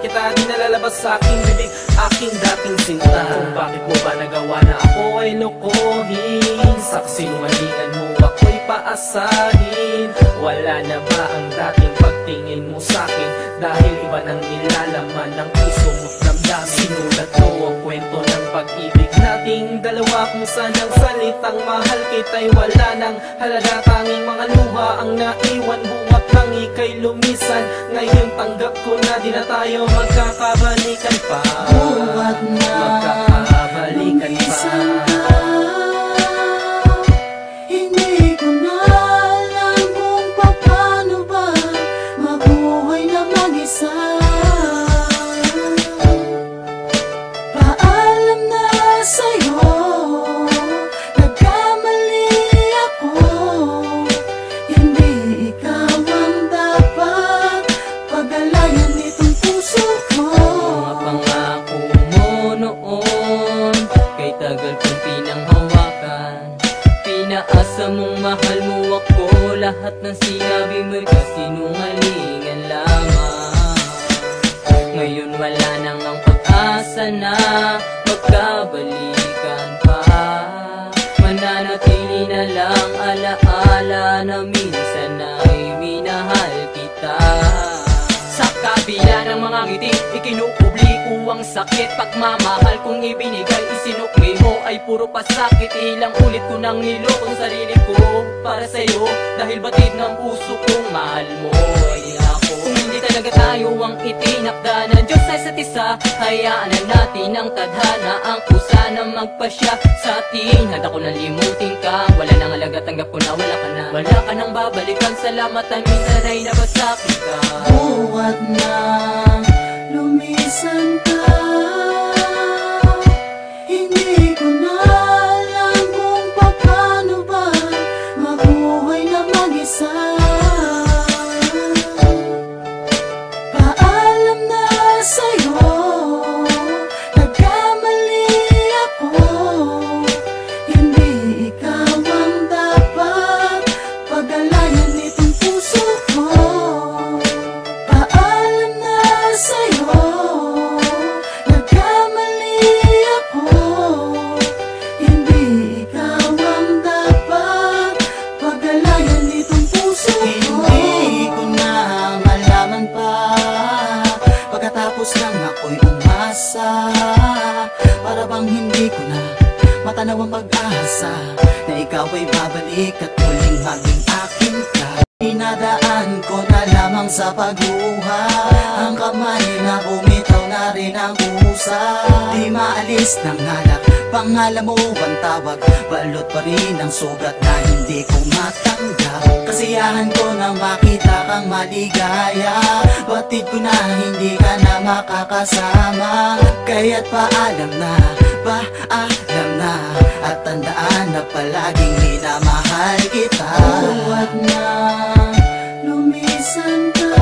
kita di nalalabas sa aking bibig, aking dating sinta. Kung bakit mo ba nagawa na ako ay lokohin, sa kasinungalingan mo ako'y paasahin. Wala na ba ang dating pagtingin mo sa'kin, dahil iba nang nilalaman ng puso mo't damdamin. Sinulat ko ang kwento ng pag-ibig nating dalawa, kung saan ang salitang mahal kita'y wala nang halaga. Tanging mga luha ang naiwan, buwak ng ika'y lumisan. Ngayon tanggap ko na di na tayo magkakabalikan pa. Buwat na magkakabalikan pa. Hindi ko na alam kung paano ba mabuhay na mag-isa. Paalam na sa'yo, nagkamali ako. Hindi ikaw ang dapat pag-alayan nitong puso ko. Mga pangako mo noon, kay tagal kong pinanghawakan. Pinaasa mong mahal mo ako, lahat ng sinabi mo'y kasinungalingan lamang. Ngayon wala nang ang pag-asa na magkabalikan pa. Mananatili na lang alaala na minsan ay minahal kita. Sa kabila ng mga ngiti, ikinupubliko ang sakit. Pagmamahal kong ibinigay, isinukli mo ay puro pasakit. Ilang ulit ko nang nilokong sarili ko para sa'yo, dahil batid ng puso kong mahal mo ay ako. Kung hindi talaga tayo ang itinakda ng Diyos sa isa't isa, hayaan na natin ang tadhana ang kusa na magpasya sa atin. Handa ko nang limutin ka, wala nang halaga, tanggap ko na wala ka na. Wala ka nang babalikan, salamat at minsan ay nabasakit ka. Buwat na lumisan ka, hindi ko na alam kung paano ba mabuhay na mag-isa. Paalam na sa'yo, nagkamali ako. Hindi ikaw ang dapat pag-alayan nitong puso ko. Paalam na sa'yo, nagkamali ako. Hindi ikaw ang dapat pag-alayan nitong puso ko. Hindi ko na malaman pa, pagkatapos lang ako'y umasa. Para bang hindi ko na matanaw ang pag-asa na ikaw ay babalik at muling maging akin ka. Pinadaan ko na lamang sa pagluha, ang kamay na bumitaw na rin ang kusa. Di maalis ng alak, pangalan mo ang tawag, balot pa rin ang sugat na hindi ko matanggap. Kasiyahan ko nang makita kang maligaya, batid ko na hindi ka na makakasama. Kaya't paalam na, paalam na, at tandaan na palaging minamahal kita. Buwat na lumisan ka,